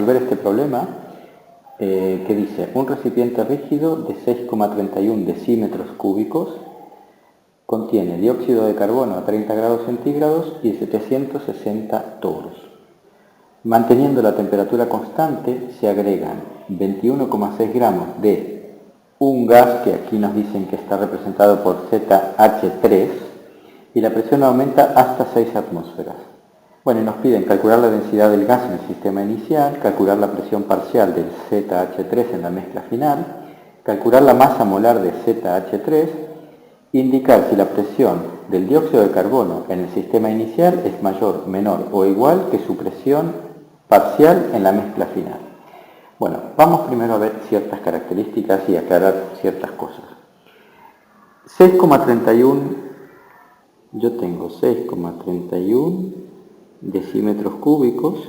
resolver este problema, que dice un recipiente rígido de 6,31 decímetros cúbicos contiene dióxido de carbono a 30 grados centígrados y 760 toros. Manteniendo la temperatura constante, se agregan 21,6 gramos de un gas que aquí nos dicen que está representado por ZH3 y la presión aumenta hasta 6 atmósferas. Bueno, y nos piden calcular la densidad del gas en el sistema inicial, calcular la presión parcial del ZH3 en la mezcla final, calcular la masa molar de ZH3, indicar si la presión del dióxido de carbono en el sistema inicial es mayor, menor o igual que su presión parcial en la mezcla final. Bueno, vamos primero a ver ciertas características y aclarar ciertas cosas. 6,31, yo tengo 6,31 decímetros cúbicos.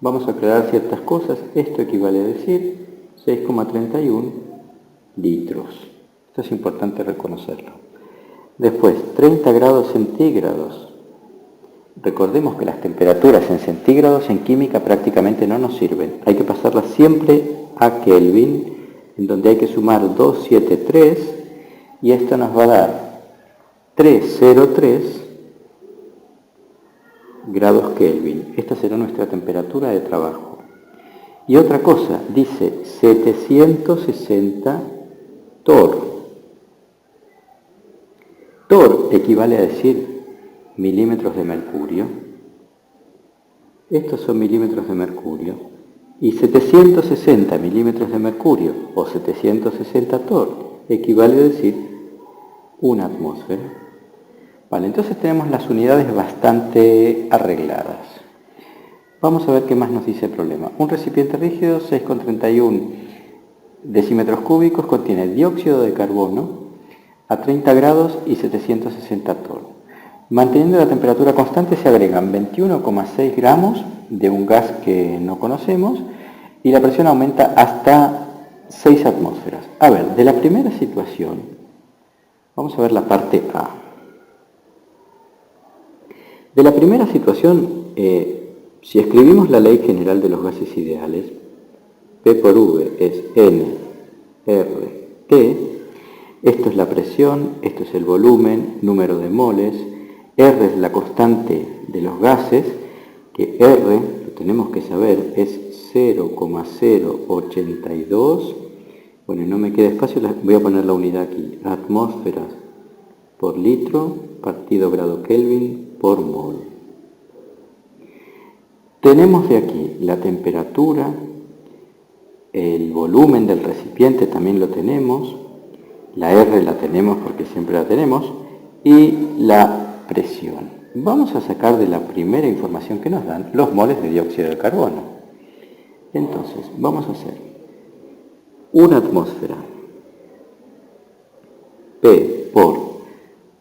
Vamos a aclarar ciertas cosas. Esto equivale a decir 6,31 litros. Esto es importante reconocerlo. Después, 30 grados centígrados. Recordemos que las temperaturas en centígrados en química prácticamente no nos sirven. Hay que pasarlas siempre a Kelvin, en donde hay que sumar 273, y esto nos va a dar 303 grados Kelvin. Esta será nuestra temperatura de trabajo. Y otra cosa, dice 760 torr. Torr equivale a decir milímetros de mercurio. Estos son milímetros de mercurio. Y 760 milímetros de mercurio o 760 torr equivale a decir una atmósfera. Vale, entonces tenemos las unidades bastante arregladas. Vamos a ver qué más nos dice el problema. Un recipiente rígido, 6,31 decímetros cúbicos, contiene dióxido de carbono a 30 grados y 760 torr. Manteniendo la temperatura constante se agregan 21,6 gramos de un gas que no conocemos y la presión aumenta hasta 6 atmósferas. A ver, de la primera situación, vamos a ver la parte A. De la primera situación, si escribimos la ley general de los gases ideales, P por V es N, R, T, esto es la presión, esto es el volumen, número de moles, R es la constante de los gases, que R, lo tenemos que saber, es 0,082, bueno, y no me queda espacio, voy a poner la unidad aquí, atmósferas por litro partido grado Kelvin por mol. Tenemos de aquí la temperatura, el volumen del recipiente también lo tenemos, la R la tenemos porque siempre la tenemos, y la presión. Vamos a sacar de la primera información que nos dan los moles de dióxido de carbono. Entonces, vamos a hacer una atmósfera P por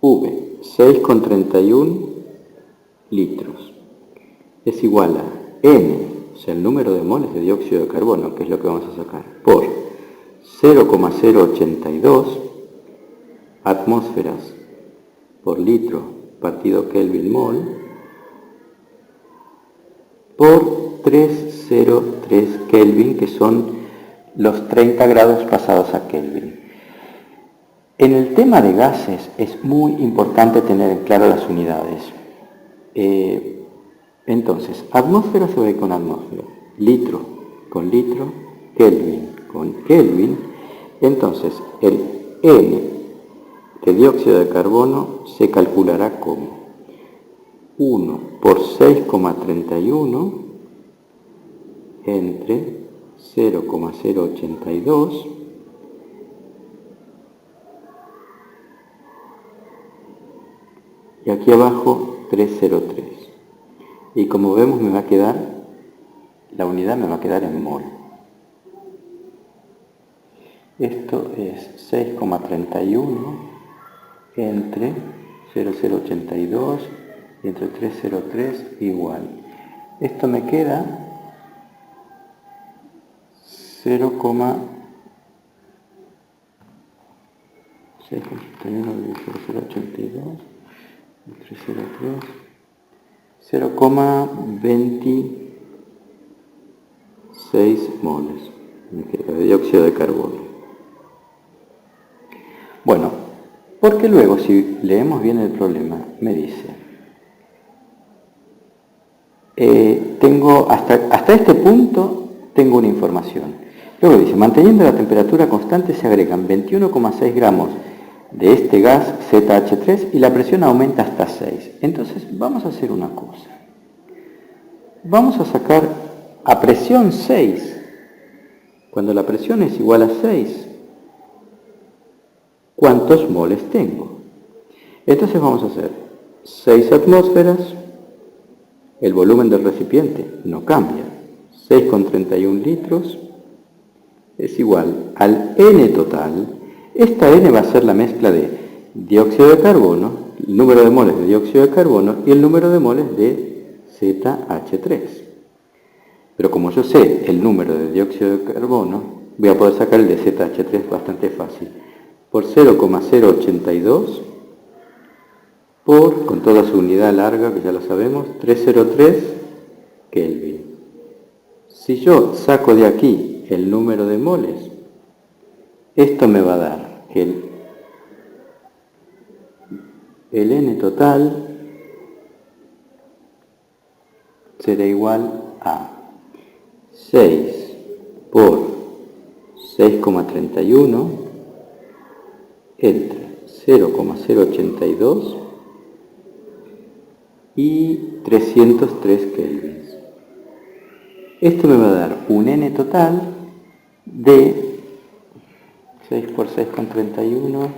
V, 6,31 litros, es igual a N, o sea, el número de moles de dióxido de carbono, que es lo que vamos a sacar, por 0,082 atmósferas por litro partido Kelvin mol por 303 Kelvin, que son los 30 grados pasados a Kelvin. En el tema de gases es muy importante tener en claro las unidades. Entonces, atmósfera se ve con atmósfera, litro con litro, Kelvin con Kelvin. Entonces, el N de dióxido de carbono se calculará como 1 por 6,31 entre 0,082 y aquí abajo 303. Y como vemos me va a quedar, la unidad me va a quedar en mol. Esto es 6,31 entre 0,082 y entre 303 igual. Esto me queda 0,631 de 0,082 y 303, 0,20 6 moles de dióxido de carbono. Bueno, porque luego si leemos bien el problema, me dice, tengo hasta este punto tengo una información. Luego dice, manteniendo la temperatura constante se agregan 21,6 gramos de este gas ZH3 y la presión aumenta hasta 6. Entonces vamos a hacer una cosa. Vamos a sacar a presión 6. Cuando la presión es igual a 6, ¿cuántos moles tengo? Entonces vamos a hacer 6 atmósferas, el volumen del recipiente no cambia, 6,31 litros es igual al N total. Esta N va a ser la mezcla de dióxido de carbono, el número de moles de dióxido de carbono y el número de moles de ZH3. Pero como yo sé el número de dióxido de carbono, voy a poder sacar el de ZH3 bastante fácil. Por 0,082 por, con toda su unidad larga, que ya lo sabemos, 303 Kelvin. Si yo saco de aquí el número de moles, esto me va a dar que el N total será igual a 6 por 6,31 entre 0,082 y 303 kelvins. Esto me va a dar un N total de 6 por 6,31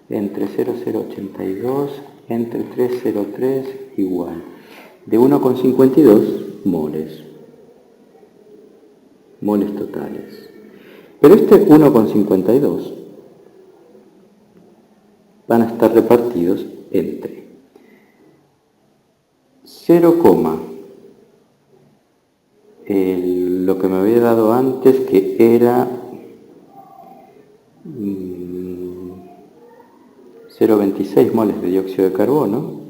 entre 0,082 entre 303 igual de 1,52 moles. Moles totales. Pero este 1,52 van a estar repartidos entre 0, lo que me había dado antes, que era 0,26 moles de dióxido de carbono,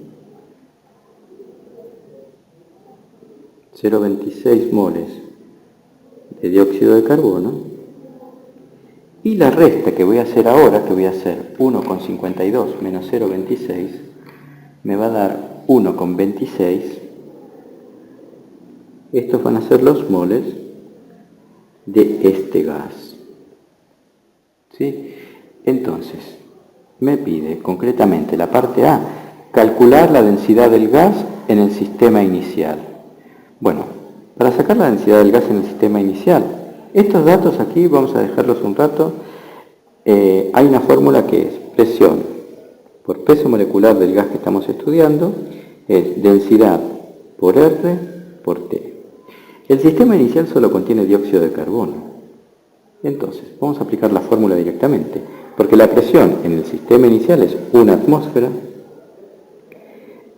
0,26 moles de dióxido de carbono, y la resta que voy a hacer ahora, que voy a hacer 1,52 menos 0,26, me va a dar 1,26. Estos van a ser los moles de este gas. ¿Sí? Entonces, me pide concretamente la parte A, calcular la densidad del gas en el sistema inicial. Bueno, para sacar la densidad del gas en el sistema inicial, estos datos aquí vamos a dejarlos un rato. Hay una fórmula que es presión por peso molecular del gas que estamos estudiando, es densidad por R por T. El sistema inicial solo contiene dióxido de carbono. Entonces, vamos a aplicar la fórmula directamente, porque la presión en el sistema inicial es 1 atmósfera.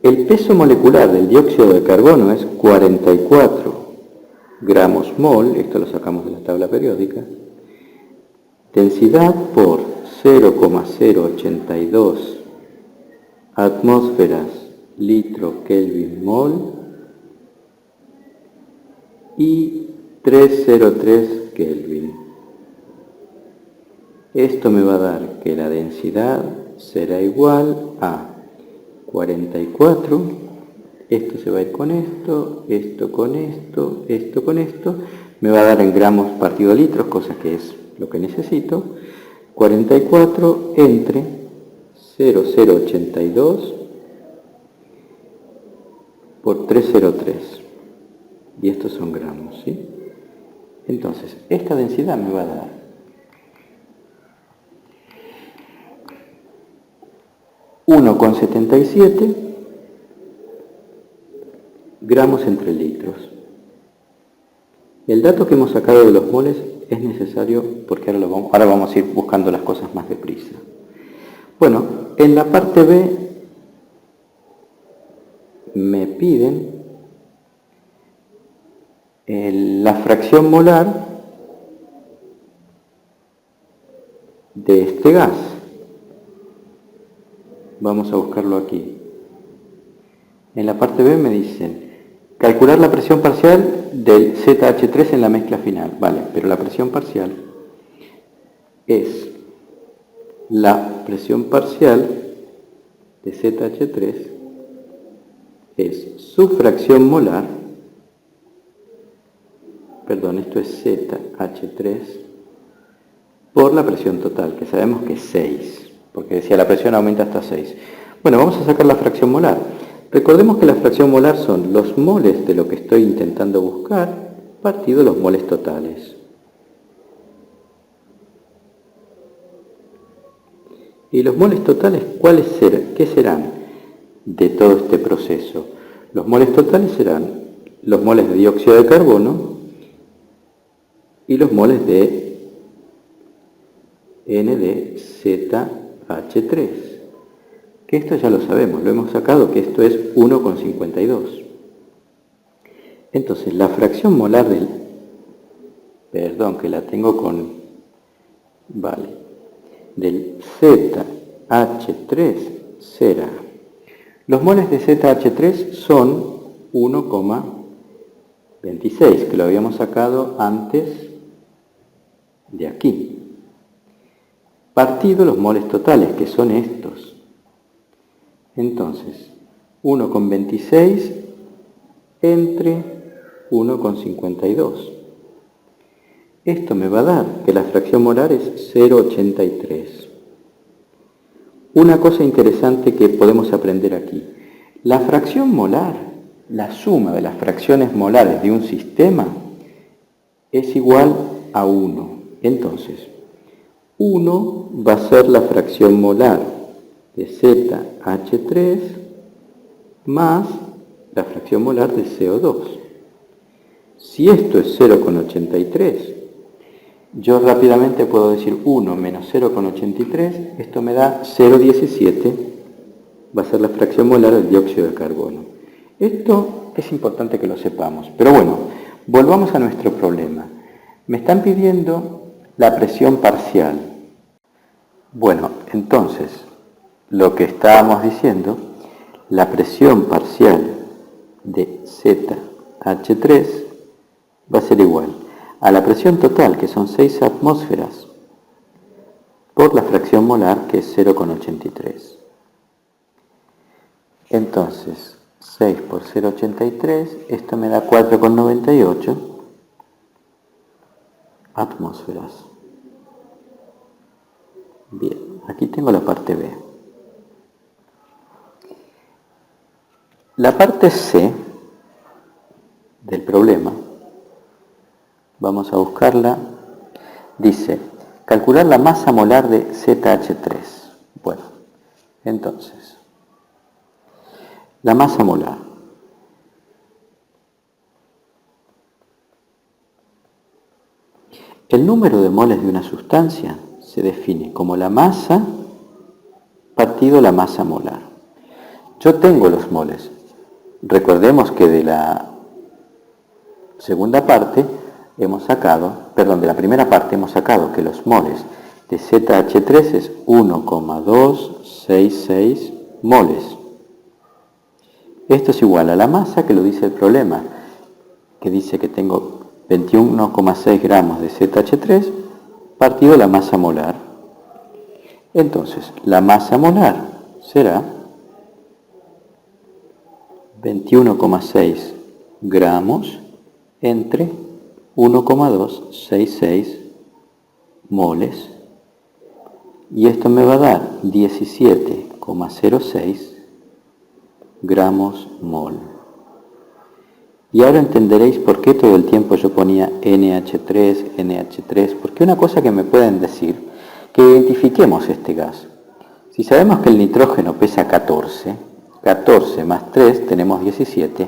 El peso molecular del dióxido de carbono es 44 gramos mol, esto lo sacamos de la tabla periódica. Densidad por 0,082 atmósferas litro Kelvin mol y 303 Kelvin. Esto me va a dar que la densidad será igual a 44, esto se va a ir con esto, esto con esto, esto con esto, me va a dar en gramos partido litros, cosa que es lo que necesito, 44 entre 0,082 por 303, y estos son gramos, ¿sí? Entonces, esta densidad me va a dar 1,77 gramos entre litros. El dato que hemos sacado de los moles es necesario porque ahora vamos a ir buscando las cosas más deprisa. Bueno, en la parte B me piden la fracción molar de este gas. Vamos a buscarlo aquí. En la parte B me dicen calcular la presión parcial del ZH3 en la mezcla final. Vale, pero la presión parcial es la presión parcial de ZH3 es su fracción molar, perdón, esto es ZH3 por la presión total, que sabemos que es 6, porque decía la presión aumenta hasta 6. Bueno, vamos a sacar la fracción molar. Recordemos que la fracción molar son los moles de lo que estoy intentando buscar partido los moles totales. ¿Y los moles totales cuáles serán? ¿Qué serán de todo este proceso? Los moles totales serán los moles de dióxido de carbono y los moles de NDZH3. Que esto ya lo sabemos, lo hemos sacado, que esto es 1,52. Entonces, la fracción molar del... Perdón, que la tengo con... Vale. Del ZH3 será... Los moles de ZH3 son 1,26, que lo habíamos sacado antes de aquí. Partido los moles totales, que son estos. Entonces, 1,26 entre 1,52. Esto me va a dar que la fracción molar es 0,83. Una cosa interesante que podemos aprender aquí. La fracción molar, la suma de las fracciones molares de un sistema, es igual a 1. Entonces, 1 va a ser la fracción molar de ZH3 más la fracción molar de CO2. Si esto es 0,83, yo rápidamente puedo decir 1 menos 0,83, esto me da 0,17, va a ser la fracción molar del dióxido de carbono. Esto es importante que lo sepamos, pero bueno, volvamos a nuestro problema. Me están pidiendo la presión parcial. Bueno, entonces, lo que estábamos diciendo, la presión parcial de ZH3 va a ser igual a la presión total, que son 6 atmósferas, por la fracción molar, que es 0,83. Entonces, 6 por 0,83, esto me da 4,98 atmósferas. Bien, aquí tengo la parte B. La parte C del problema, vamos a buscarla, dice, calcular la masa molar de ZH3. Bueno, entonces, la masa molar. El número de moles de una sustancia se define como la masa partido la masa molar. Yo tengo los moles. Recordemos que de la segunda parte hemos sacado, perdón, de la primera parte hemos sacado que los moles de ZH3 es 1,266 moles. Esto es igual a la masa que lo dice el problema, que dice que tengo 21,6 gramos de ZH3 partido la masa molar. Entonces, la masa molar será 21,6 gramos entre 1,266 moles. Y esto me va a dar 17,06 gramos mol. Y ahora entenderéis por qué todo el tiempo yo ponía NH3, NH3, porque una cosa que me pueden decir, que identifiquemos este gas. Si sabemos que el nitrógeno pesa 14, 14 más 3 tenemos 17,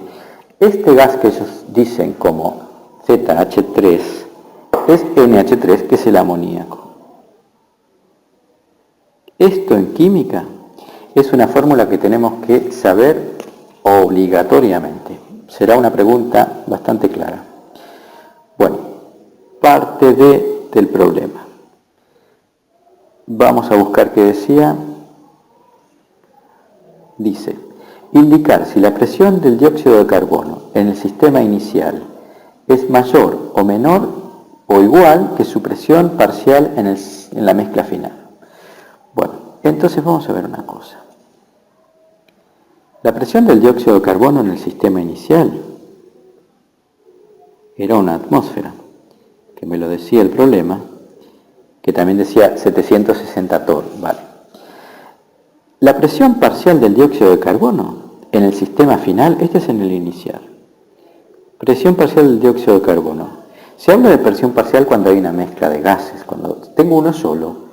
este gas que ellos dicen como ZH3 es NH3, que es el amoníaco. Esto en química es una fórmula que tenemos que saber obligatoriamente. Será una pregunta bastante clara. Bueno, parte del problema. Vamos a buscar qué decía. Dice, Indicar si la presión del dióxido de carbono en el sistema inicial es mayor o menor o igual que su presión parcial en la mezcla final. Bueno, entonces vamos a ver una cosa. La presión del dióxido de carbono en el sistema inicial era una atmósfera, que me lo decía el problema, que también decía 760 torr, vale. La presión parcial del dióxido de carbono en el sistema final, este es en el inicial. Presión parcial del dióxido de carbono. Se habla de presión parcial cuando hay una mezcla de gases. Cuando tengo uno solo,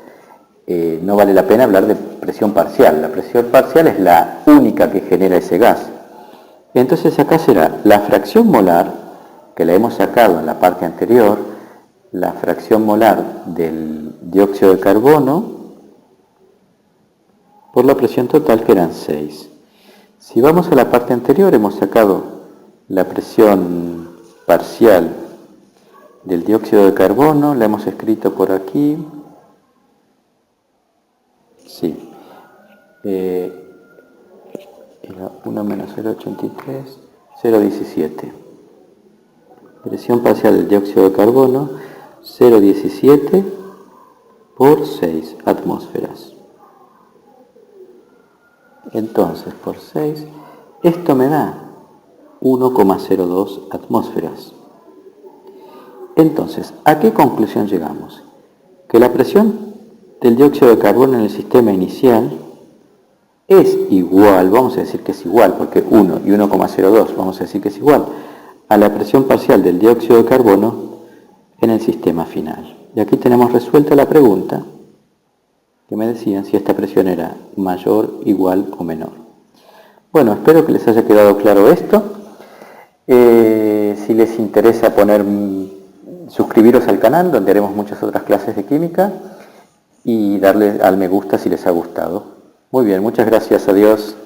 no vale la pena hablar de presión parcial. La presión parcial es la única que genera ese gas. Entonces acá será la fracción molar, que la hemos sacado en la parte anterior, la fracción molar del dióxido de carbono por la presión total, que eran 6. Si vamos a la parte anterior, hemos sacado la presión parcial del dióxido de carbono, la hemos escrito por aquí. Sí. Era 1 menos 0,83, 0,17. Presión parcial del dióxido de carbono, 0,17 por 6 atmósferas. Entonces, por 6, esto me da 1,02 atmósferas. Entonces, ¿a qué conclusión llegamos? Que la presión del dióxido de carbono en el sistema inicial es igual, vamos a decir que es igual, porque 1 y 1,02, vamos a decir que es igual, a la presión parcial del dióxido de carbono en el sistema final. Y aquí tenemos resuelta la pregunta que me decían si esta presión era mayor, igual o menor. Bueno, espero que les haya quedado claro esto. Si les interesa suscribiros al canal, donde haremos muchas otras clases de química, y darle al me gusta si les ha gustado. Muy bien, muchas gracias, adiós.